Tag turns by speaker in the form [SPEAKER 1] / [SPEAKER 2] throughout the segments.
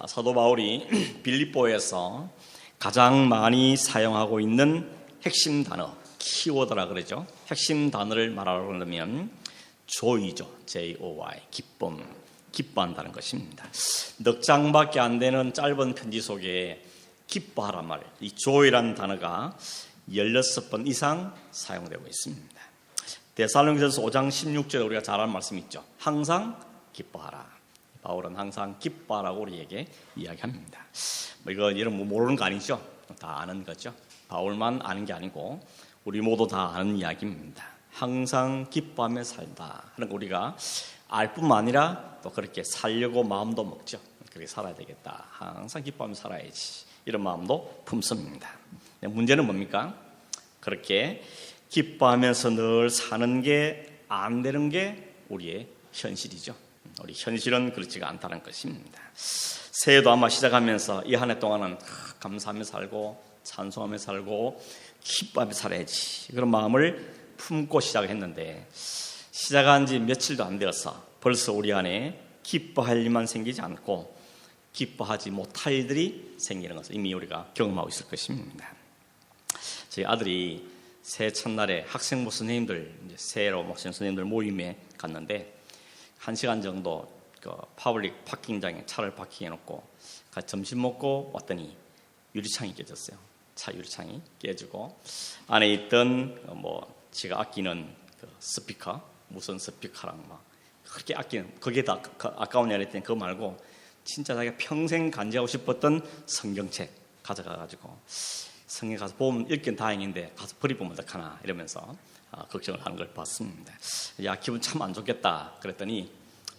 [SPEAKER 1] 사도 바울이 빌립보에서 가장 많이 사용하고 있는 핵심 단어, 키워드라 그러죠. 핵심 단어를 말하려면 joy죠. J-O-Y, 기쁨, 기뻐한다는 것입니다. 넉 장밖에 안 되는 짧은 편지 속에 기뻐하란 말, 이 joy라는 단어가 16번 이상 사용되고 있습니다. 데살로니가전서 5장 16절에 우리가 잘 아는 말씀이 있죠. 항상 기뻐하라. 바울은 항상 기뻐하라고 우리에게 이야기합니다. 이런 모르는 거 아니죠? 다 아는 거죠. 바울만 아는 게 아니고 우리 모두 다 아는 이야기입니다. 항상 기뻐하며 살다 하는 거 우리가 알 뿐만 아니라 또 그렇게 살려고 마음도 먹죠. 그렇게 살아야 되겠다. 항상 기뻐하며 살아야지. 이런 마음도 품습니다. 문제는 뭡니까? 그렇게 기뻐하면서 늘 사는 게 안 되는 게 우리의 현실이죠. 우리 현실은 그렇지가 않다는 것입니다. 새해도 아마 시작하면서 이 한 해 동안은 감사하며 살고 찬송하며 살고 기뻐하며 살아야지 그런 마음을 품고 시작을 했는데 시작한 지 며칠도 안 되어서 벌써 우리 안에 기뻐할 일만 생기지 않고 기뻐하지 못할 일들이 생기는 것을 이미 우리가 경험하고 있을 것입니다. 저희 아들이 새해 첫날에 학생부 선생님들 새해로 모신 선생님들 모임에 갔는데 1시간 정도 그 파블릭 파킹장에 차를 파킹해놓고 점심 먹고 왔더니 유리창이 깨졌어요. 차 유리창이 깨지고 안에 있던 제가 아끼는 그 스피커, 무선 스피커랑 막 그렇게 아끼는 거기에 다 아까운 일 했더니 그거 말고 진짜 자기가 평생 간직하고 싶었던 성경책 가져가가지고 성경 가서 보면 읽긴 다행인데 가서 버리면 어떡하나 이러면서 걱정을 하는 걸 봤습니다. 야, 기분 참 안 좋겠다 그랬더니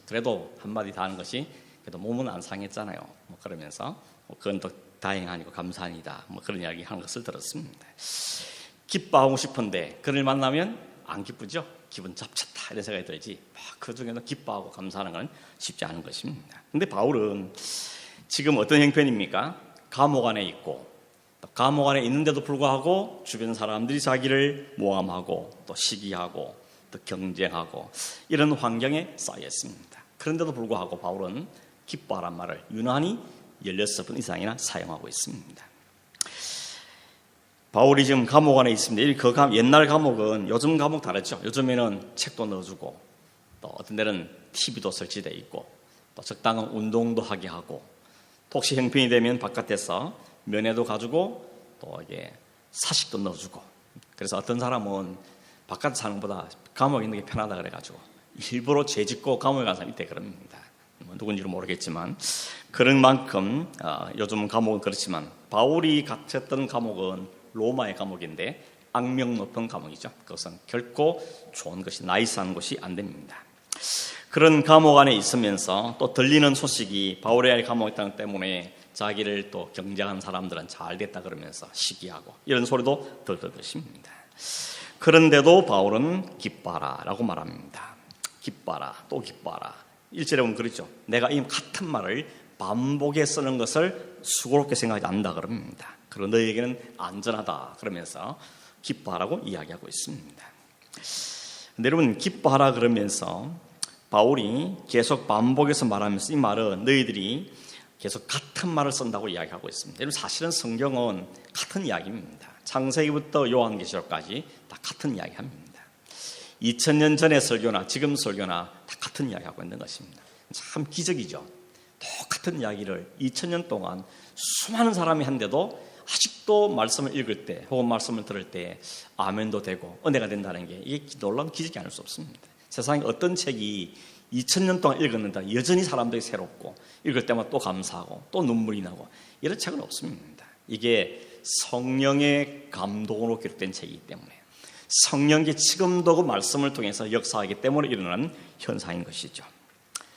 [SPEAKER 1] 그래도 한마디 다 하는 것이 그래도 몸은 안 상했잖아요. 그러면서 그건 더 다행하니까 감사합니다. 그런 이야기 하는 것을 들었습니다. 기뻐하고 싶은데 그를 만나면 안 기쁘죠. 기분 잡쳤다 이런 생각이 들지. 그 중에도 기뻐하고 감사하는 건 쉽지 않은 것입니다. 근데 바울은 지금 어떤 형편입니까? 감옥 안에 있고 감옥 안에 있는데도 불구하고 주변 사람들이 자기를 모함하고 또 시기하고 또 경쟁하고 이런 환경에 쌓여 있습니다. 그런데도 불구하고 바울은 기뻐하란 말을 유난히 16번 이상이나 사용하고 있습니다. 바울이 지금 감옥 안에 있습니다. 옛날 감옥은 요즘 감옥 다르죠. 요즘에는 책도 넣어주고 또 어떤 데는 TV도 설치되어 있고 또 적당한 운동도 하게 하고 또 혹시 형편이 되면 바깥에서 면회도 가지고 또 이게 사식도 넣어주고 그래서 어떤 사람은 바깥 사는 것보다 감옥에 있는 게 편하다 그래가지고 일부러 죄 짓고 감옥에 간 사람이 있대 그럽니다. 누군지는 모르겠지만 그런 만큼 요즘 감옥은 그렇지만 바울이 갇혔던 감옥은 로마의 감옥인데 악명 높은 감옥이죠. 그것은 결코 좋은 것이 나이스한 것이 안 됩니다. 그런 감옥 안에 있으면서 또 들리는 소식이 바울의 감옥에 있다는 때문에 자기를 또 경쟁하는 사람들은 잘 됐다 그러면서 시기하고 이런 소리도 들을 것입니다. 그런데도 바울은 기뻐하라 라고 말합니다. 기뻐하라 또 기뻐하라. 1절에 보면 그렇죠. 내가 이 같은 말을 반복해 쓰는 것을 수고롭게 생각하지 않는다 그럽니다. 그리고 너희에게는 안전하다 그러면서 기뻐하라고 이야기하고 있습니다. 근데 여러분 기뻐하라 그러면서 바울이 계속 반복해서 말하면서 이 말은 너희들이 계속 같은 말을 쓴다고 이야기하고 있습니다. 여러분 사실은 성경은 같은 이야기입니다. 창세기부터 요한계시록까지 다 같은 이야기합니다. 2000년 전의 설교나 지금 설교나 다 같은 이야기하고 있는 것입니다. 참 기적이죠. 똑같은 이야기를 2000년 동안 수많은 사람이 한데도 아직도 말씀을 읽을 때 혹은 말씀을 들을 때 아멘도 되고 은혜가 된다는 게 이게 놀라운 기적이 아닐 수 없습니다. 세상에 어떤 책이 2000년 동안 읽었는데 여전히 사람들이 새롭고 읽을 때마다 또 감사하고 또 눈물이 나고 이런 책은 없습니다. 이게 성령의 감동으로 기록된 책이기 때문에 성령이 지금도 그 말씀을 통해서 역사하기 때문에 일어나는 현상인 것이죠.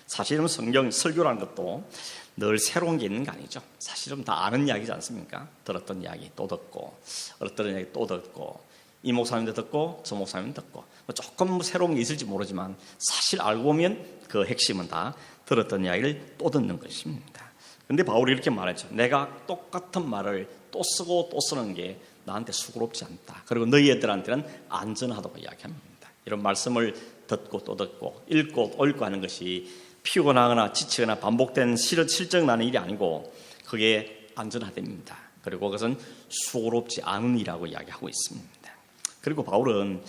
[SPEAKER 1] 사실은 성경 설교라는 것도 늘 새로운 게 있는 게 아니죠. 사실은 다 아는 이야기지 않습니까? 들었던 이야기 또 듣고 들었던 이야기 또 듣고 이 목사님도 듣고 저 목사님도 듣고 조금 새로운 게 있을지 모르지만 사실 알고 보면 그 핵심은 다 들었던 이야기를 또 듣는 것입니다. 그런데 바울이 이렇게 말했죠. 내가 똑같은 말을 또 쓰고 또 쓰는 게 나한테 수고롭지 않다. 그리고 너희 애들한테는 안전하다고 이야기합니다. 이런 말씀을 듣고 또 듣고 읽고 또 읽고 하는 것이 피곤하거나 지치거나 반복된 실증 나는 일이 아니고 그게 안전하답니다. 그리고 그것은 수고롭지 않은 일이라고 이야기하고 있습니다. 그리고 바울은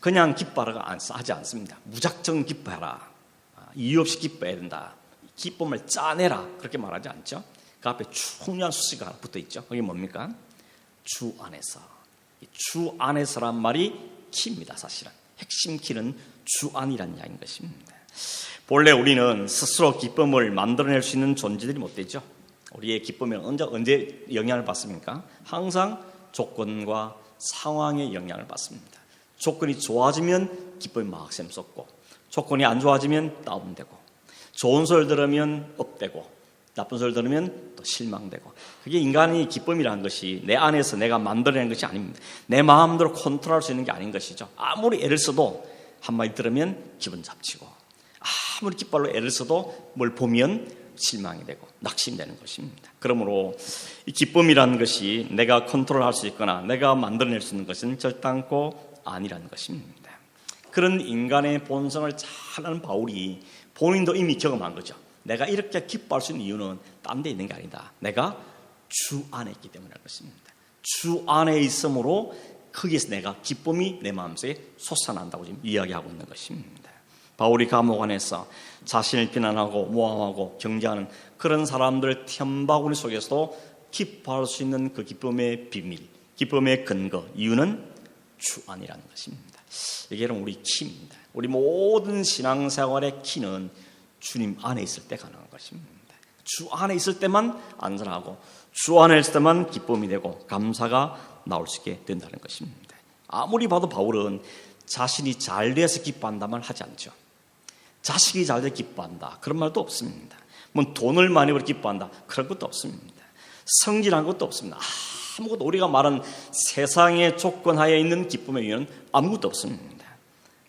[SPEAKER 1] 그냥 기뻐하라고 하지 않습니다. 무작정 기뻐해라. 이유 없이 기뻐해야 된다. 기쁨을 짜내라. 그렇게 말하지 않죠. 그 앞에 중요한 수식어가 하나 붙어 있죠. 그게 뭡니까? 주 안에서. 주 안에서란 말이 키입니다. 사실은 핵심 키는 주 안이라는 이야기인 것입니다. 본래 우리는 스스로 기쁨을 만들어낼 수 있는 존재들이 못 되죠. 우리의 기쁨이 언제 영향을 받습니까? 항상 조건과 상황에 영향을 받습니다. 조건이 좋아지면 기쁨이 막 샘솟고, 조건이 안 좋아지면 다운되고, 좋은 소리를 들으면 업되고, 나쁜 소리를 들으면 또 실망되고. 그게 인간의 기쁨이라는 것이 내 안에서 내가 만들어낸 것이 아닙니다. 내 마음대로 컨트롤할 수 있는 게 아닌 것이죠. 아무리 애를 써도 한마디 들으면 기분 잡치고, 아무리 기뻐로 애를 써도 뭘 보면 실망이 되고 낙심되는 것입니다. 그러므로 이 기쁨이라는 것이 내가 컨트롤할 수 있거나 내가 만들어낼 수 있는 것은 절단코 아니라는 것입니다. 그런 인간의 본성을 잘 아는 바울이 본인도 이미 경험한 거죠. 내가 이렇게 기뻐할 수 있는 이유는 딴 데 있는 게 아니다. 내가 주 안에 있기 때문에 그럴 것입니다. 주 안에 있으므로 거기에서 내가 기쁨이 내 마음속에 솟아난다고 지금 이야기하고 있는 것입니다. 바울이 감옥 안에서 자신을 비난하고 모함하고 경계하는 그런 사람들 틈바구니 속에서도 기뻐할 수 있는 그 기쁨의 비밀, 기쁨의 근거, 이유는 주 안이라는 것입니다. 이게 우리 키입니다. 우리 모든 신앙생활의 키는 주님 안에 있을 때 가능한 것입니다. 주 안에 있을 때만 안전하고 주 안에 있을 때만 기쁨이 되고 감사가 나올 수 있게 된다는 것입니다. 아무리 봐도 바울은 자신이 잘 돼서 기뻐한다 말 하지 않죠. 자식이 잘 돼 기뻐한다 그런 말도 없습니다. 뭐 돈을 많이 벌어 기뻐한다 그런 것도 없습니다. 성질한 것도 없습니다. 아무것도 우리가 말하는 세상의 조건하에 있는 기쁨의 이유는 아무것도 없습니다.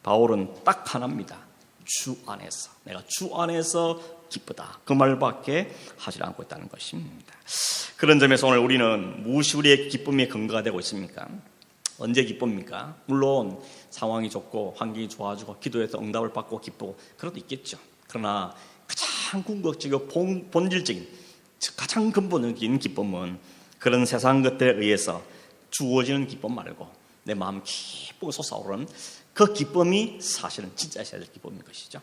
[SPEAKER 1] 바울은 딱 하나입니다. 주 안에서, 내가 주 안에서 기쁘다 그 말밖에 하지 않고 있다는 것입니다. 그런 점에서 오늘 우리는 무엇이 우리의 기쁨의 근거가 되고 있습니까? 언제 기쁩니까? 물론 상황이 좋고 환경이 좋아지고 기도해서 응답을 받고 기쁘고 그런 것도 있겠죠. 그러나 가장 궁극적이고 본질적인 가장 근본적인 기쁨은 그런 세상 것들에 의해서 주어지는 기쁨 말고 내 마음 기쁘고 솟아오르는 그 기쁨이 사실은 진짜 있어야 될 기쁨인 것이죠.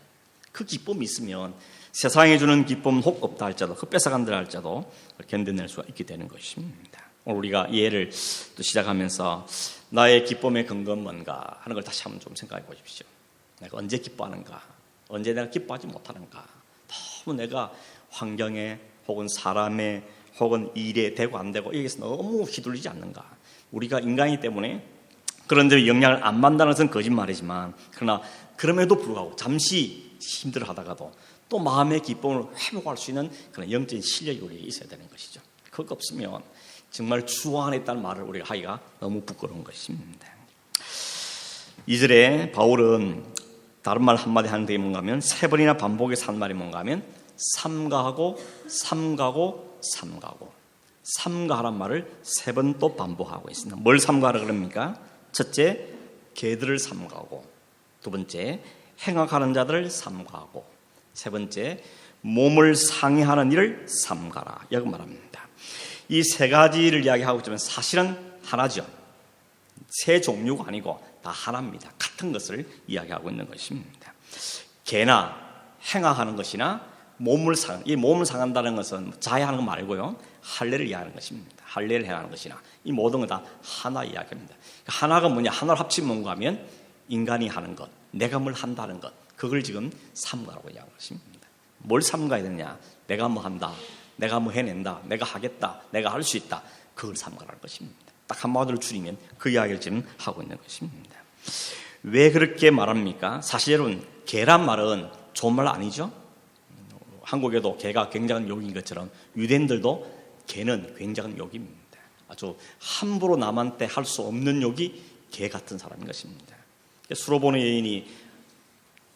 [SPEAKER 1] 그 기쁨이 있으면 세상에 주는 기쁨 혹 없다 할지라도 그 뺏어간다 할지라도 견뎌낼 수가 있게 되는 것입니다. 오늘 우리가 이 예를 또 시작하면서 나의 기쁨의 근거는 뭔가 하는 걸 다시 한번 좀 생각해 보십시오. 내가 언제 기뻐하는가? 언제 내가 기뻐하지 못하는가? 너무 내가 환경에 혹은 사람에 혹은 일에 되고 안 되고 여기서 너무 휘둘리지 않는가? 우리가 인간이기 때문에 그런 데 영향을 안 받는다는 것은 거짓말이지만 그러나 그럼에도 불구하고 잠시 힘들어 하다가도 또 마음의 기쁨을 회복할 수 있는 그런 영적인 실력이 우리에게 있어야 되는 것이죠. 그거 없으면 정말 주 안에 있다는 말을 우리가 하기가 너무 부끄러운 것입니다. 2절에 바울은 다른 말 한마디 하는 게 뭔가 하면 세 번이나 반복해서 한 말이 뭔가 하면 삼가하고 삼가고 삼가고 삼가하란 말을 세 번 또 반복하고 있습니다. 뭘 삼가하라 그럽니까? 첫째, 개들을 삼가하고 두 번째, 행악하는 자들을 삼가하고 세 번째, 몸을 상해하는 일을 삼가라 이렇게 말합니다. 이 세 가지를 이야기하고 있지만 사실은 하나죠. 세 종류가 아니고 다 하나입니다. 같은 것을 이야기하고 있는 것입니다. 개나 행악하는 것이나 이 몸을 상한다는 것은 자해하는 것 말고요. 할례를 이야기하는 것입니다. 할례를 행하는 것이나 이 모든 것 다 하나 이야기합니다. 하나가 뭐냐? 하나를 합치면 뭔가 하면 인간이 하는 것, 내가 뭘 한다는 것, 그걸 지금 삼가라고 이야기하는 것입니다. 뭘 삼가야 되느냐? 내가 뭐 한다, 내가 뭐 해낸다, 내가 하겠다, 내가 할 수 있다, 그걸 삼가라는 것입니다. 딱 한마디로 줄이면 그 이야기를 지금 하고 있는 것입니다. 왜 그렇게 말합니까? 사실 여러분, 개란 말은 좋은 말 아니죠? 한국에도 개가 굉장한 욕인 것처럼 유대인들도 개는 굉장한 욕입니다. 아주 함부로 남한테 할 수 없는 욕이 개 같은 사람인 것입니다. 수로 보는 여인이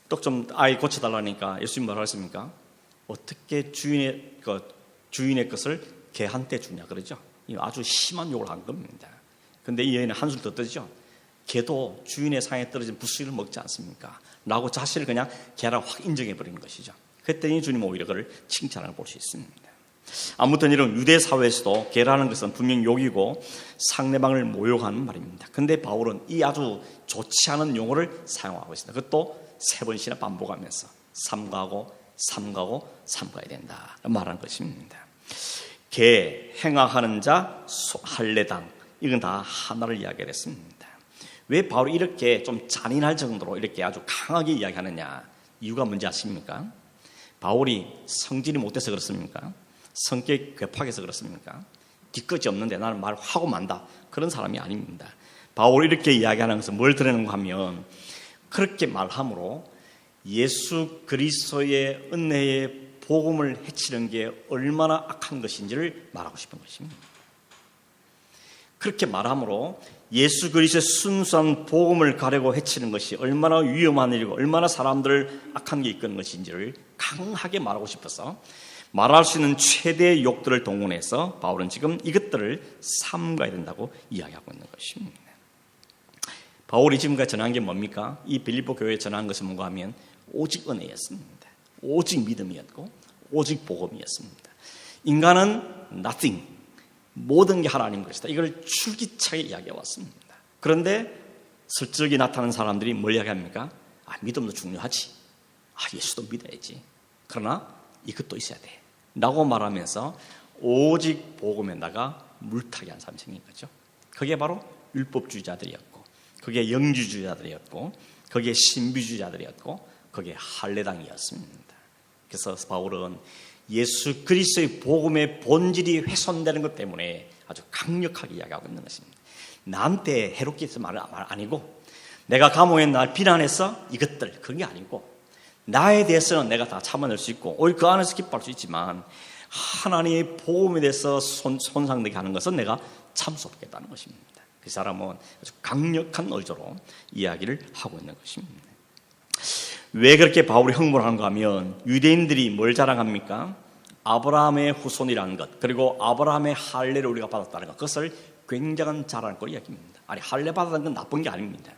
[SPEAKER 1] 떡 좀 아이 고쳐달라니까 예수님 뭐라고 했습니까? 어떻게 주인의 것을 개한테 주냐 그러죠. 아주 심한 욕을 한 겁니다. 그런데 이 여인은 한술 더 떠지죠. 개도 주인의 상에 떨어진 부스를 먹지 않습니까? 라고 자신을 그냥 개라고 확 인정해 버리는 것이죠. 그랬더니 주님 오히려 그를 칭찬을 볼 수 있습니다. 아무튼 이런 유대 사회에서도 계라는 것은 분명 욕이고 상대방을 모욕하는 말입니다. 근데 바울은 이 아주 좋지 않은 용어를 사용하고 있습니다. 그것도 3번씩이나 반복하면서 삼가고 삼가야 된다 말하는 것입니다. 개, 행하하는 자, 할례당, 이건 다 하나를 이야기했습니다. 왜 바울이 이렇게 좀 잔인할 정도로 이렇게 아주 강하게 이야기하느냐? 이유가 뭔지 아십니까? 바울이 성질이 못돼서 그렇습니까? 성격이 괴팍해서 그렇습니까? 뒤끝이 없는데 나는 말하고 만다, 그런 사람이 아닙니다. 바울이 이렇게 이야기하는 것은 뭘 드러내는가 하면, 그렇게 말함으로 예수 그리스도의 은혜의 복음을 해치는 게 얼마나 악한 것인지를 말하고 싶은 것입니다. 그렇게 말함으로 예수 그리스도의 순수한 복음을 가려고 해치는 것이 얼마나 위험한 일이고 얼마나 사람들을 악한 게 이끄는 것인지를 강하게 말하고 싶어서 말할 수 있는 최대의 욕들을 동원해서 바울은 지금 이것들을 삼가야 된다고 이야기하고 있는 것입니다. 바울이 지금까지 전한 게 뭡니까? 이 빌립보 교회에 전한 것은 뭔가 하면 오직 은혜였습니다. 오직 믿음이었고 오직 복음이었습니다. 인간은 nothing, 모든 게 하나님 것이다, 이걸 줄기차게 이야기해 왔습니다. 그런데 슬쩍이 나타나는 사람들이 뭘 이야기합니까? 믿음도 중요하지, 예수도 믿어야지, 그러나 이것도 있어야 돼 라고 말하면서 오직 복음에다가 물타기 한 사람이 생긴 거죠. 그게 바로 율법주의자들이었고, 그게 영주주의자들이었고, 그게 신비주의자들이었고, 그게 할례당이었습니다. 그래서 바울은 예수 그리스도의 복음의 본질이 훼손되는 것 때문에 아주 강력하게 이야기하고 있는 것입니다. 나한테 해롭게 해서 말 아니고, 내가 감옥에 날 비난해서 이것들, 그게 아니고, 나에 대해서는 내가 다 참아낼 수 있고 오히려 그 안에서 기뻐할 수 있지만 하나님의 복음에 대해서 손상되게 하는 것은 내가 참을 수 없겠다는 것입니다. 그 사람은 아주 강력한 의도로 이야기를 하고 있는 것입니다. 왜 그렇게 바울이 흥분한가 하면, 유대인들이 뭘 자랑합니까? 아브라함의 후손이라는 것, 그리고 아브라함의 할례를 우리가 받았다는 것, 그것을 굉장한 자랑으로 이야기합니다. 아니, 할례 받았다는 건 나쁜 게 아닙니다.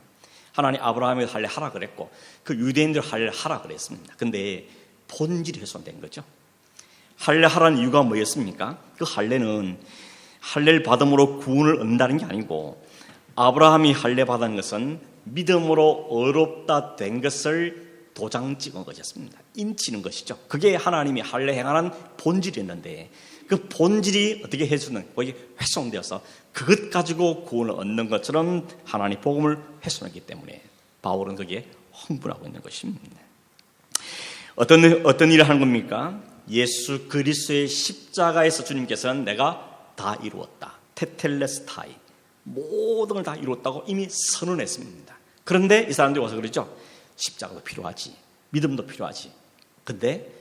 [SPEAKER 1] 하나님 아브라함의 할례 하라 그랬고 그 유대인들 할례를 하라 그랬습니다. 근데 본질이 훼손된 거죠. 할례 하라는 이유가 뭐였습니까? 그 할례는 할례를 받음으로 구원을 얻는다는 게 아니고, 아브라함이 할례 받은 것은 믿음으로 의롭다 된 것을 도장 찍은 것이었습니다. 인치는 것이죠. 그게 하나님이 할례 행하는 본질이었는데, 그 본질이 어떻게 해주는, 거기 훼손되어서 그것 가지고 구원을 얻는 것처럼 하나님 복음을 훼손했기 때문에 바울은 거기에 흥분하고 있는 것입니다. 어떤 일을 하는 겁니까? 예수 그리스도의 십자가에서 주님께서는 내가 다 이루었다, 테텔레스타이, 모든 걸 다 이루었다고 이미 선언했습니다. 그런데 이 사람들이 와서 그러죠. 십자가도 필요하지, 믿음도 필요하지, 근데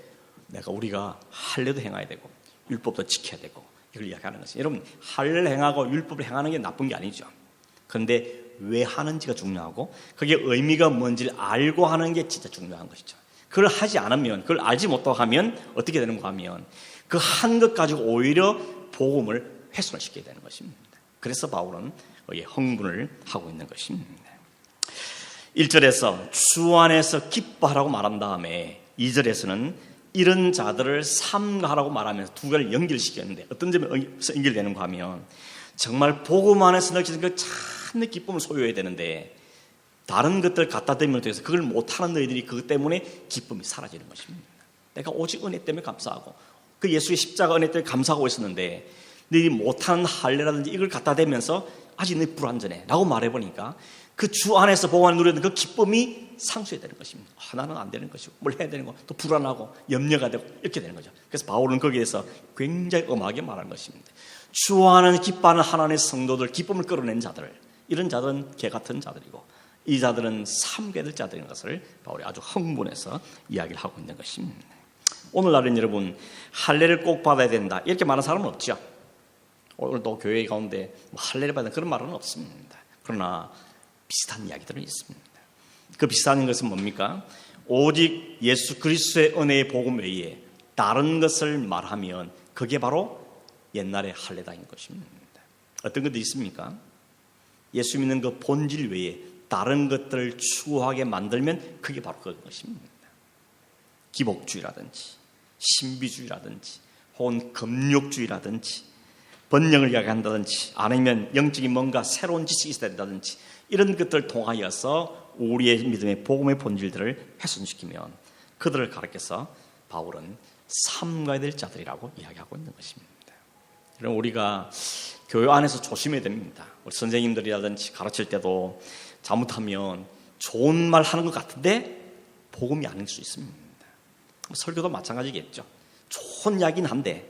[SPEAKER 1] 우리가 할례도 행해야 되고 율법도 지켜야 되고, 이걸 이야기하는 것이, 여러분, 할례를 행하고 율법을 행하는 게 나쁜 게 아니죠. 그런데 왜 하는지가 중요하고, 그게 의미가 뭔지를 알고 하는 게 진짜 중요한 것이죠. 그걸 하지 않으면, 그걸 알지 못하고 하면 어떻게 되는가 하면 그 한 것 가지고 오히려 복음을 훼손을 시키게 되는 것입니다. 그래서 바울은 여기에 흥분을 하고 있는 것입니다. 1절에서 주 안에서 기뻐하라고 말한 다음에 2절에서는 이런 자들을 삼가하라고 말하면서 두 개를 연결시켰는데, 어떤 점에 연결되는가 하면, 정말 복음 안에서 느끼는 그 참된 기쁨을 소유해야 되는데 다른 것들 갖다 대면 돼서 그걸 못하는 너희들이 그것 때문에 기쁨이 사라지는 것입니다. 내가 오직 은혜 때문에 감사하고 그 예수의 십자가 은혜 때문에 감사하고 있었는데 너희 못하는 할례라든지 이걸 갖다 대면서 아직 너희 불완전해 라고 말해보니까 그 주 안에서 복음을 누리는 그 기쁨이 상수해야 되는 것입니다. 나는 안 되는 것이고 뭘 해야 되는 거, 또 불안하고 염려가 되고 이렇게 되는 거죠. 그래서 바울은 거기에서 굉장히 엄하게 말하는 것입니다. 주 안에서 기뻐하는 하나님의 성도들, 기쁨을 끌어낸 자들, 이런 자들은 개 같은 자들이고 이 자들은 삼게 될 자들인 것을 바울이 아주 흥분해서 이야기를 하고 있는 것입니다. 오늘날은 여러분, 할례를 꼭 받아야 된다 이렇게 말하는 사람은 없죠. 오늘도 교회 가운데 할례를 받는 그런 말은 없습니다. 그러나 비슷한 이야기들은 있습니다. 그 비슷한 것은 뭡니까? 오직 예수 그리스도의 은혜의 복음 외에 다른 것을 말하면 그게 바로 옛날의 할례당인 것입니다. 어떤 것도 있습니까? 예수 믿는 그 본질 외에 다른 것들을 추구하게 만들면 그게 바로 그것입니다. 기복주의라든지 신비주의라든지 혹은 금욕주의라든지 번영을 이야기한다든지 아니면 영적인 뭔가 새로운 지식이 있어야 된다든지 이런 것들을 통하여서 우리의 믿음의 복음의 본질들을 훼손시키면 그들을 가르쳐서 바울은 삼가야 될 자들이라고 이야기하고 있는 것입니다. 그럼 우리가 교회 안에서 조심해야 됩니다. 우리 선생님들이라든지 가르칠 때도 잘못하면 좋은 말 하는 것 같은데 복음이 아닐 수 있습니다. 설교도 마찬가지겠죠. 좋은 이야기는 한데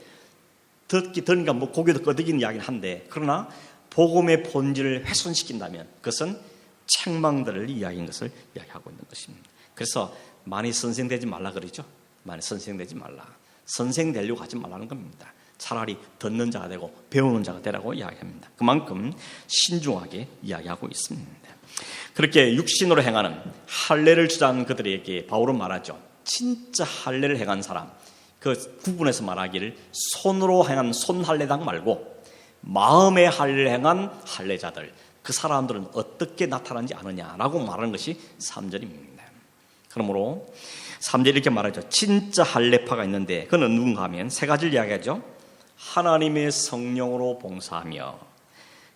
[SPEAKER 1] 들으니까 뭐 고개도 끄덕이는 이야기는 한데 그러나 복음의 본질을 훼손시킨다면 그것은 책망들을 이야기한 것을 이야기하고 있는 것입니다. 그래서 많이 선생되지 말라 그러죠. 많이 선생되지 말라. 선생 되려고 하지 말라는 겁니다. 차라리 듣는 자가 되고 배우는 자가 되라고 이야기합니다. 그만큼 신중하게 이야기하고 있습니다. 그렇게 육신으로 행하는 할례를 주장하는 그들에게 바울은 말하죠. 진짜 할례를 행한 사람, 그 구분해서 말하기를 손으로 행한 손할례당 말고 마음의 할례를 행한 할례자들, 그 사람들은 어떻게 나타나는지 아느냐라고 말하는 것이 3절입니다. 그러므로 3절 이렇게 말하죠. 진짜 할례파가 있는데 그는 누군가 하면 세 가지를 이야기하죠. 하나님의 성령으로 봉사하며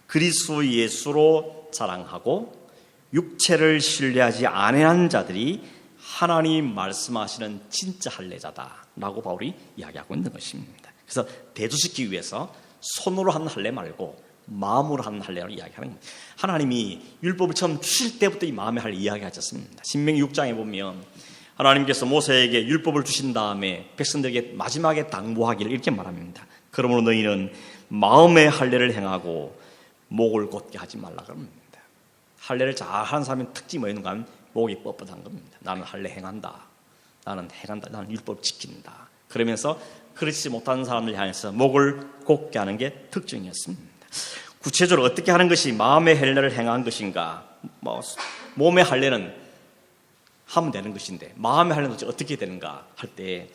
[SPEAKER 1] 그리스도 예수로 자랑하고 육체를 신뢰하지 아니하는 자들이 하나님 말씀하시는 진짜 할례자다라고 바울이 이야기하고 있는 것입니다. 그래서 대조시키기 위해서 손으로 하는 할례 말고 마음으로 하는 할례를 이야기하는 겁니다. 하나님이 율법을 처음 주실 때부터 이 마음의 할례 이야기하셨습니다. 신명기 6장에 보면 하나님께서 모세에게 율법을 주신 다음에 백성들에게 마지막에 당부하기를 이렇게 말합니다. 그러므로 너희는 마음의 할례를 행하고 목을 곧게 하지 말라 그럽니다. 할례를 잘하는 사람의 특징이 뭐였는가 하면 목이 뻣뻣한 겁니다. 나는 할례 행한다. 나는 율법 지킨다. 그러면서 그렇지 못하는 사람을 향해서 목을 곧게 하는 게 특징이었습니다. 구체적으로 어떻게 하는 것이 마음의 할례를 행한 것인가? 몸의 할례는 하면 되는 것인데 마음의 할례는 어떻게 되는가 할 때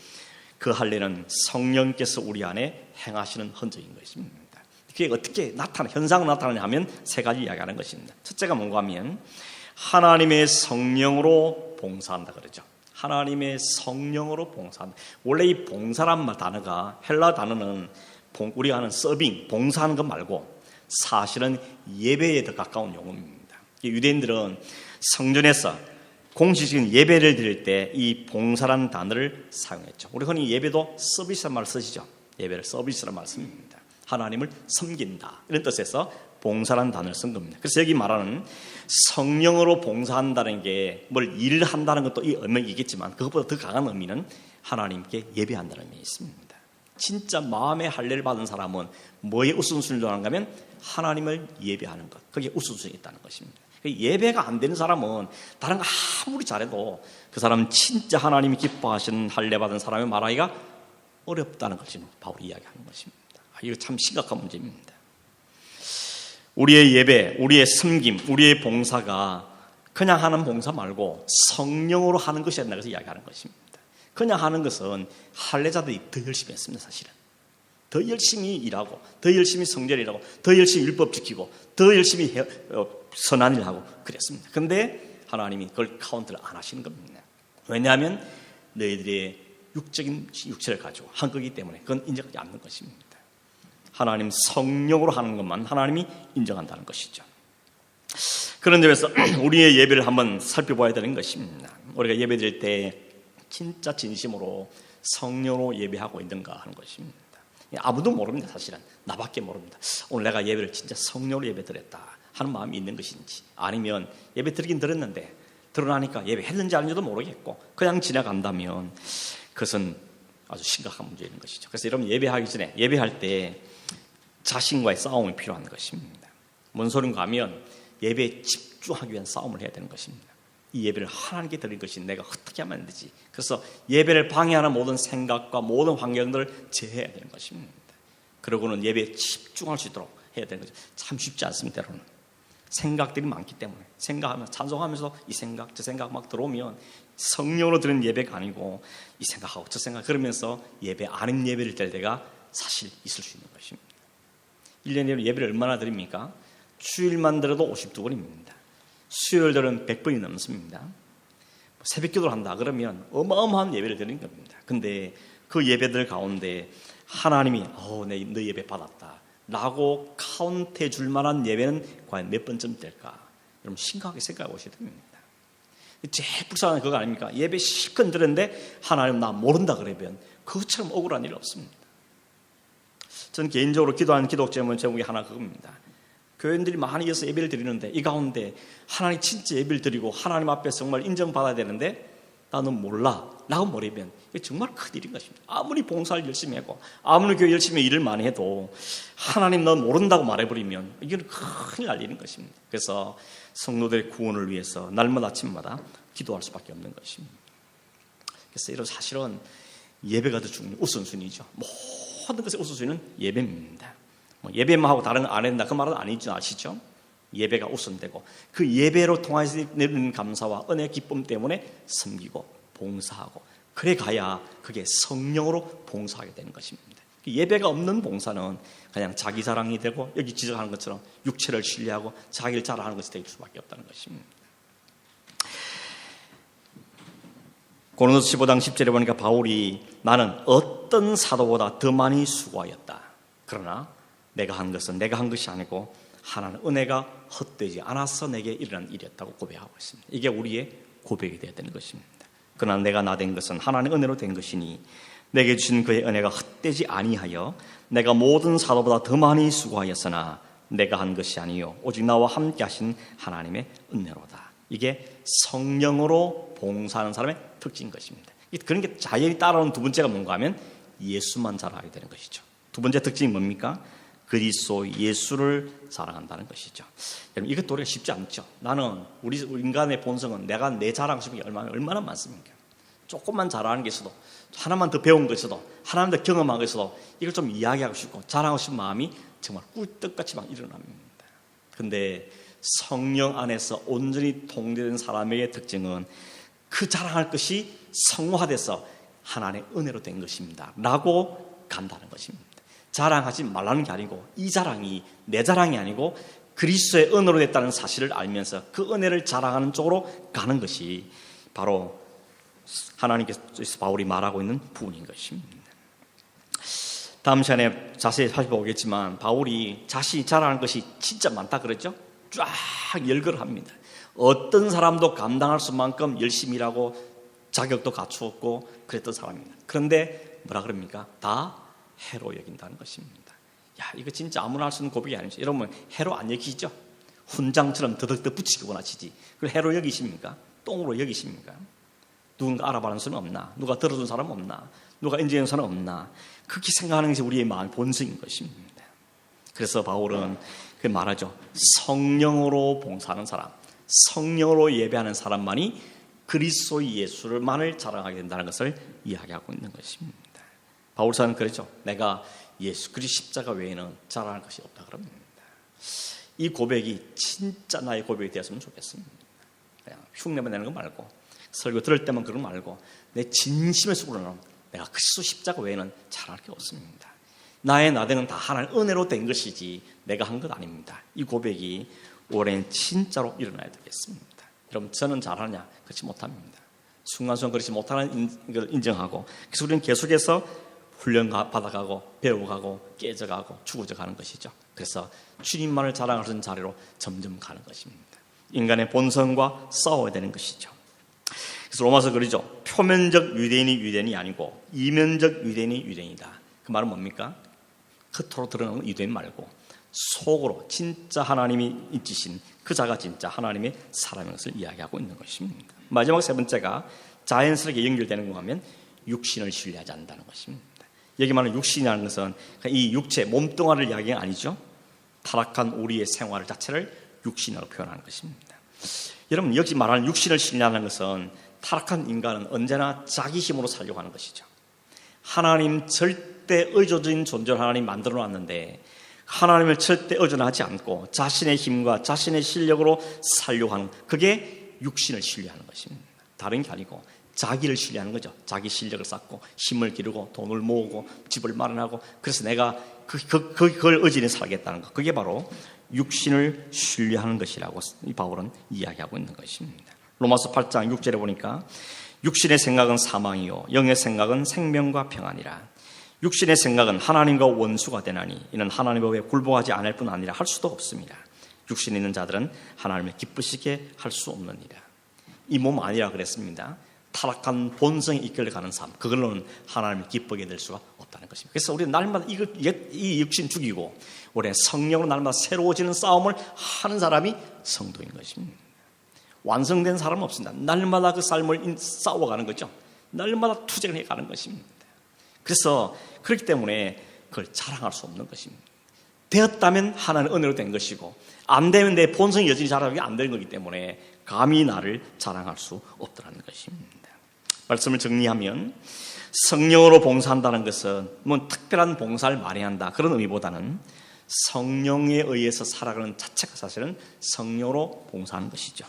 [SPEAKER 1] 그 할례는 성령께서 우리 안에 행하시는 흔적인 것입니다. 그게 어떻게 현상으로 나타나냐 하면 세 가지 이야기하는 것입니다. 첫째가 뭔가 하면 하나님의 성령으로 봉사한다 그러죠. 하나님의 성령으로 봉사한다. 원래 이 봉사란 단어가 헬라 단어는 우리가 하는 서빙, 봉사하는 것 말고 사실은 예배에 더 가까운 용어입니다. 유대인들은 성전에서 공식적인 예배를 드릴 때 이 봉사라는 단어를 사용했죠. 우리 흔히 예배도 서비스란 말을 쓰시죠. 예배를 서비스란 말을 씁니다. 하나님을 섬긴다 이런 뜻에서 봉사라는 단어를 쓴 겁니다. 그래서 여기 말하는 성령으로 봉사한다는 게 뭘 일을 한다는 것도 이 의미가 있겠지만 그것보다 더 강한 의미는 하나님께 예배한다는 의미가 있습니다. 진짜 마음의 할례를 받은 사람은 뭐에 우선순위를 두는가 하면 하나님을 예배하는 것, 그게 우선순위에 있다는 것입니다. 예배가 안 되는 사람은 다른 거 아무리 잘해도 그 사람은 진짜 하나님이 기뻐하시는 할례 받은 사람의 말하기가 어렵다는 것을 바울이 이야기하는 것입니다. 이거 참 심각한 문제입니다. 우리의 예배, 우리의 섬김, 우리의 봉사가 그냥 하는 봉사 말고 성령으로 하는 것이야 된다 그래서 이야기하는 것입니다. 그냥 하는 것은 할례자들이 더 열심히 했습니다. 사실은 더 열심히 일하고 더 열심히 성전을 일하고 더 열심히 율법 지키고 더 열심히 선한 일을 하고 그랬습니다. 그런데 하나님이 그걸 카운트를 안 하시는 겁니다. 왜냐하면 너희들의 육적인 육체를 가지고 한 거기 때문에 그건 인정하지 않는 것입니다. 하나님 성령으로 하는 것만 하나님이 인정한다는 것이죠. 그런 점에서 우리의 예배를 한번 살펴봐야 되는 것입니다. 우리가 예배 드릴 때 진짜 진심으로 성령으로 예배하고 있는가 하는 것입니다. 아무도 모릅니다. 사실은 나밖에 모릅니다. 오늘 내가 예배를 진짜 성령으로 예배 드렸다 하는 마음이 있는 것인지 아니면 예배 드리긴 들었는데 드러나니까 예배 했는지 아닌지도 모르겠고 그냥 지나간다면 그것은 아주 심각한 문제인 것이죠. 그래서 여러분 예배하기 전에 예배할 때 자신과의 싸움이 필요한 것입니다. 뭔 소린가 하면 예배에 집중하기 위한 싸움을 해야 되는 것입니다. 이 예배를 하나님께 드린 것이 내가 어떻게 하면 되지? 그래서 예배를 방해하는 모든 생각과 모든 환경들을 제해야 되는 것입니다. 그러고는 예배에 집중할 수 있도록 해야 되는 거죠. 참 쉽지 않습니다. 여러분. 생각들이 많기 때문에 생각하면서 찬송하면서 이 생각 저 생각 막 들어오면 성령으로 드리는 예배가 아니고 이 생각하고 저 생각 그러면서 예배 아닌 예배를 드릴 때가 사실 있을 수 있는 것입니다. 1년에 예배를 얼마나 드립니까? 주일만 들어도 52번입니다. 수요일들은 100번이 넘습니다. 새벽 기도를 한다 그러면 어마어마한 예배를 드리는 겁니다. 근데 그 예배들 가운데 하나님이 너 예배 받았다 라고 카운트해 줄 만한 예배는 과연 몇 번쯤 될까? 여러분 심각하게 생각해 보셔야 됩니다. 제일 불쌍한 그거 아닙니까? 예배 실컷 드렸는데 하나님 나 모른다 그러면 그것처럼 억울한 일 없습니다. 저는 개인적으로 기도하는 기도 제목이 하나 그겁니다. 교인들이 많이 이어서 예배를 드리는데 이 가운데 하나님 진짜 예배를 드리고 하나님 앞에 정말 인정받아야 되는데 나는 몰라 라고 말하면 이게 정말 큰일인 것입니다. 아무리 봉사를 열심히 하고 아무리 교회 열심히 일을 많이 해도 하나님 넌 모른다고 말해버리면 이건 큰일 날 일인 것입니다. 그래서 성도들의 구원을 위해서 날마다 아침마다 기도할 수밖에 없는 것입니다. 그래서 이런 사실은 예배가 더 중요한 우선순위죠. 모든 것의 우선순위는 예배입니다. 예배만 하고 다른 거 안 한다 그 말은 아니죠. 아시죠? 예배가 우선되고 그 예배로 통해서 내리는 감사와 은혜의 기쁨 때문에 섬기고 봉사하고 그래 가야 그게 성령으로 봉사하게 되는 것입니다. 예배가 없는 봉사는 그냥 자기 자랑이 되고 여기 지적하는 것처럼 육체를 신뢰하고 자기를 자랑하는 것이 될 수밖에 없다는 것입니다. 고린도서 15장 10절에 보니까 바울이 나는 어떤 사도보다 더 많이 수고하였다. 그러나 내가 한 것은 내가 한 것이 아니고 하나는 은혜가 헛되지 않아서 내게 일어난 일이었다고 고백하고 있습니다. 이게 우리의 고백이 되어야 되는 것입니다. 그러나 내가 나 된 것은 하나님의 은혜로 된 것이니 내게 주신 그의 은혜가 헛되지 아니하여 내가 모든 사도보다 더 많이 수고하였으나 내가 한 것이 아니요 오직 나와 함께 하신 하나님의 은혜로다. 이게 성령으로 봉사하는 사람의 특징인 것입니다. 그런 게 자연히 따라오는 두 번째가 뭔가 하면 예수만 자랑하게 되는 것이죠. 두 번째 특징이 뭡니까? 그리스도 예수를 자랑한다는 것이죠. 여러분 이것도 우리가 쉽지 않죠. 나는 우리 인간의 본성은 내가 내 자랑하고 싶은 게 얼마나 많습니까? 조금만 자랑하는 게 있어도 하나만 더 배운 거 있어도 하나만 더 경험한 거 있어도 이걸 좀 이야기하고 싶고 자랑하고 싶은 마음이 정말 꿀떡같이 막 일어납니다. 근데 성령 안에서 온전히 통제된 사람의 특징은 그 자랑할 것이 성화돼서 하나님의 은혜로 된 것입니다 라고 간다는 것입니다. 자랑하지 말라는 게 아니고 이 자랑이 내 자랑이 아니고 그리스도의 은혜로 됐다는 사실을 알면서 그 은혜를 자랑하는 쪽으로 가는 것이 바로 하나님께서 바울이 말하고 있는 부분인 것입니다. 다음 시간에 자세히 살펴보겠지만 바울이 자신이 자랑하는 것이 진짜 많다 그랬죠? 쫙 열거를 합니다. 어떤 사람도 감당할 수만큼 열심히 일하고 자격도 갖추었고 그랬던 사람입니다. 그런데 뭐라 그럽니까? 다 해로 여긴다는 것입니다. 야, 이거 진짜 아무나 할 수 있는 고백이 아니죠. 여러분 해로 안 여기시죠? 훈장처럼 더덕더 붙이기 원하시지. 그걸 해로 여기십니까? 똥으로 여기십니까? 누군가 알아봐는 사람 없나? 누가 들어준 사람 없나? 누가 인정한 사람 없나? 그렇게 생각하는 것이 우리의 마음 본성인 것입니다. 그래서 바울은 그 말하죠. 성령으로 봉사하는 사람, 성령으로 예배하는 사람만이 그리스도의 예수를만을 자랑하게 된다는 것을 이야기하고 있는 것입니다. 바울사는 그랬죠. 내가 예수 그리스도 십자가 외에는 자랑할 것이 없다 그럽니다. 이 고백이 진짜 나의 고백이 되었으면 좋겠습니다. 그냥 흉내만 내는 거 말고 설교 들을 때만 그런 거 말고 내 진심에서 우러나오는 내가 그리스도 십자가 외에는 자랑할 게 없습니다. 나의 나대는 다 하나님 은혜로 된 것이지 내가 한 것 아닙니다. 이 고백이 올해는 진짜로 일어나야 되겠습니다. 여러분 저는 잘하냐? 그렇지 못합니다. 순간순간 그렇지 못하는 걸 인정하고 그래서 우리는 계속해서 훈련 받아가고 배워가고 깨져가고 죽어져가는 것이죠. 그래서 주님만을 자랑하는 자리로 점점 가는 것입니다. 인간의 본성과 싸워야 되는 것이죠. 그래서 로마서 그러죠. 표면적 유대인이 유대인이 아니고 이면적 유대인이 유대인이다. 그 말은 뭡니까? 겉으로 드러나는 유대인 말고 속으로 진짜 하나님이 있으신 그 자가 진짜 하나님의 사람인 것을 이야기하고 있는 것입니다. 마지막 세 번째가 자연스럽게 연결되는 거 하면 육신을 신뢰하지 않는다는 것입니다. 여기 말하는 육신이라는 것은 이 육체, 몸뚱아리를 이야기하는 게 아니죠. 타락한 우리의 생활 자체를 육신으로 표현하는 것입니다. 여러분 여기 말하는 육신을 신뢰하는 것은 타락한 인간은 언제나 자기 힘으로 살려고 하는 것이죠. 하나님 절대 의존적인 존재를 하나님 만들어 놨는데 하나님을 절대 의존하지 않고 자신의 힘과 자신의 실력으로 살려고 하는 그게 육신을 신뢰하는 것입니다. 다른 게 아니고 자기를 신뢰하는 거죠. 자기 실력을 쌓고 힘을 기르고 돈을 모으고 집을 마련하고 그래서 내가 그걸 의지해 살겠다는 것. 그게 바로 육신을 신뢰하는 것이라고 이 바울은 이야기하고 있는 것입니다. 로마서 8장 6절에 보니까 육신의 생각은 사망이요 영의 생각은 생명과 평안이라. 육신의 생각은 하나님과 원수가 되나니 이는 하나님과 왜 굴복하지 않을 뿐 아니라 할 수도 없습니다. 육신에 있는 자들은 하나님을 기쁘시게 할 수 없느니라. 이 몸 아니라 그랬습니다. 타락한 본성에 이끌려가는 삶, 그걸로는 하나님을 기쁘게 될 수가 없다는 것입니다. 그래서 우리는 날마다 이 육신 죽이고 우리는 성령으로 날마다 새로워지는 싸움을 하는 사람이 성도인 것입니다. 완성된 사람은 없습니다. 날마다 그 삶을 싸워가는 거죠. 날마다 투쟁을 해가는 것입니다. 그래서 그렇기 때문에 그걸 자랑할 수 없는 것입니다. 되었다면 하나는 은혜로 된 것이고 안 되면 내 본성이 여전히 자랑하기 안 되는 거기 때문에 감히 나를 자랑할 수 없다는 것입니다. 말씀을 정리하면 성령으로 봉사한다는 것은 뭐 특별한 봉사를 많이 한다 그런 의미보다는 성령에 의해서 살아가는 자체가 사실은 성령으로 봉사하는 것이죠.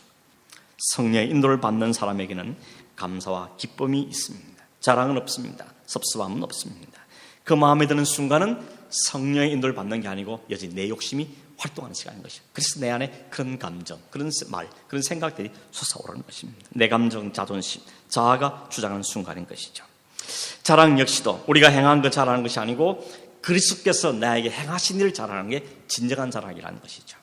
[SPEAKER 1] 성령의 인도를 받는 사람에게는 감사와 기쁨이 있습니다. 자랑은 없습니다. 섭섭함은 없습니다. 그 마음에 드는 순간은 성령의 인도를 받는 게 아니고 여전히 내 욕심이 활동하는 시간인 것이죠. 그래서 내 안에 그런 감정, 그런 말, 그런 생각들이 솟아오르는 것입니다. 내 감정, 자존심, 자아가 주장하는 순간인 것이죠. 자랑 역시도 우리가 행한 것 자랑하는 것이 아니고 그리스도께서 나에게 행하신 일을 자랑하는 게 진정한 자랑이라는 것이죠.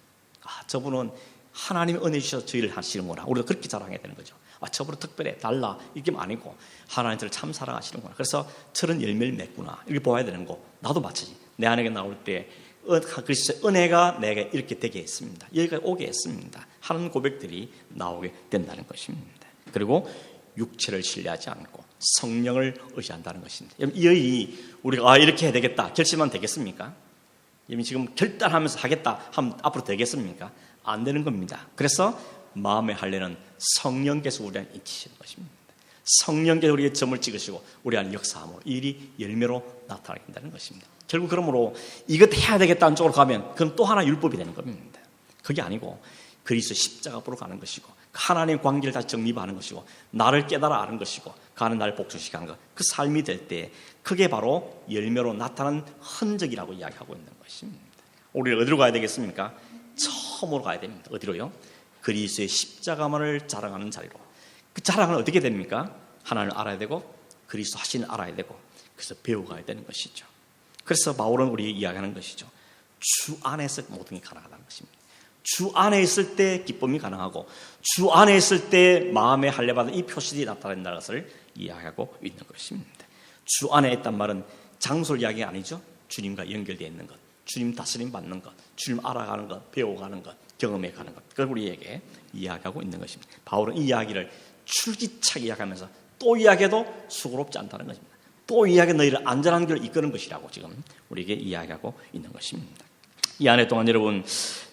[SPEAKER 1] 저분은 하나님의 은혜 주셔서 저희를 하시는구나. 우리도 그렇게 자랑해야 되는 거죠. 저분은 특별해, 달라 이게 아니고 하나님 저를 참 사랑하시는구나. 그래서 저런 열매를 맺구나. 이렇게 보아야 되는 거. 나도 마찬가지. 내 안에 나올 때 그리스도의 은혜가 내게 이렇게 되게 했습니다. 여기까지 오게 했습니다. 하는 고백들이 나오게 된다는 것입니다. 그리고 육체를 신뢰하지 않고 성령을 의지한다는 것입니다. 이 우리가 이렇게 해야 되겠다 결심하면 되겠습니까? 지금 결단하면서 하겠다 하면 앞으로 되겠습니까? 안 되는 겁니다. 그래서 마음에 할례는 성령께서 우리 안에 익히시는 것입니다. 성령께서 우리의 점을 찍으시고 우리 안에 역사함으로 이 일이 열매로 나타나게 된다는 것입니다. 결국 그러므로 이것 해야 되겠다는 쪽으로 가면 그건 또 하나 율법이 되는 겁니다. 그게 아니고 그리스도 십자가 앞으로 가는 것이고 하나님의 관계를 다시 정립하는 것이고 나를 깨달아 아는 것이고 가는 나를 복주시게 하는 것, 그 삶이 될 때 그게 바로 열매로 나타나는 흔적이라고 이야기하고 있는 것입니다. 우리는 어디로 가야 되겠습니까? 처음으로 가야 됩니다. 어디로요? 그리스도의 십자가만을 자랑하는 자리로. 그 자랑은 어떻게 됩니까? 하나님을 알아야 되고 그리스도 하신을 알아야 되고 그래서 배워가야 되는 것이죠. 그래서 바울은 우리에게 이야기하는 것이죠. 주 안에서 모든 게 가능하다는 것입니다. 주 안에 있을 때 기쁨이 가능하고 주 안에 있을 때 마음에 할례받은 이 표시들이 나타난다는 것을 이야기하고 있는 것입니다. 주 안에 있단 말은 장소를 이야기가 아니죠. 주님과 연결되어 있는 것, 주님 다스림 받는 것, 주님 알아가는 것, 배워가는 것, 경험해가는 것, 그걸 우리에게 이야기하고 있는 것입니다. 바울은 이 이야기를 줄기차게 이야기하면서 또 이야기해도 수고롭지 않다는 것입니다. 또 이야기 너희를 안전한 길을 이끄는 것이라고 지금 우리에게 이야기하고 있는 것입니다. 이 안에 동안 여러분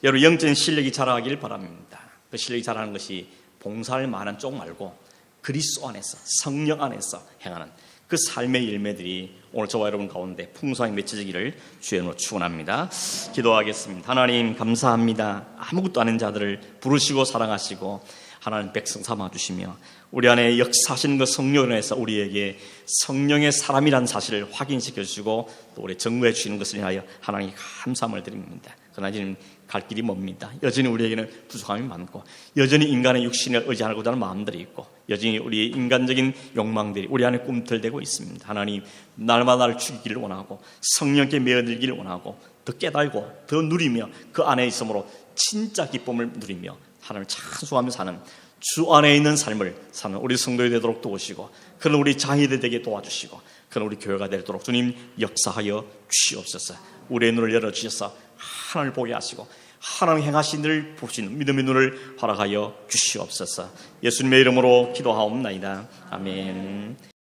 [SPEAKER 1] 영적인 실력이 자라기를 바랍니다. 그 실력이 자라는 것이 봉사할 만한 쪽 말고 그리스도 안에서 성령 안에서 행하는 그 삶의 열매들이 오늘 저와 여러분 가운데 풍성하게 맺혀지기를 주의 이름으로 축원합니다. 기도하겠습니다. 하나님 감사합니다. 아무것도 아닌 자들을 부르시고 사랑하시고 하나님 백성 삼아주시며 우리 안에 역사하시는 그 성령으로 해서 우리에게 성령의 사람이라는 사실을 확인시켜 주시고 또 우리 증거해 주시는 것을 인하여 하나님 감사함을 드립니다. 그러나 지금 갈 길이 멉니다. 여전히 우리에게는 부족함이 많고 여전히 인간의 육신을 의지하고자 하는 마음들이 있고 여전히 우리의 인간적인 욕망들이 우리 안에 꿈틀대고 있습니다. 하나님 날마다 나를 죽이기를 원하고 성령께 메어들기를 원하고 더 깨달고 더 누리며 그 안에 있으므로 진짜 기쁨을 누리며 하나님을 찬송하며 사는 주 안에 있는 삶을 사는 우리 성도가 되도록 도우시고 그런 우리 자녀들 되게 도와주시고 그런 우리 교회가 되도록 주님 역사하여 주시옵소서. 우리의 눈을 열어주셔서 하나님을 보게 하시고 하나님 행하신 일을 보시는 믿음의 눈을 허락하여 주시옵소서. 예수님의 이름으로 기도하옵나이다. 아멘.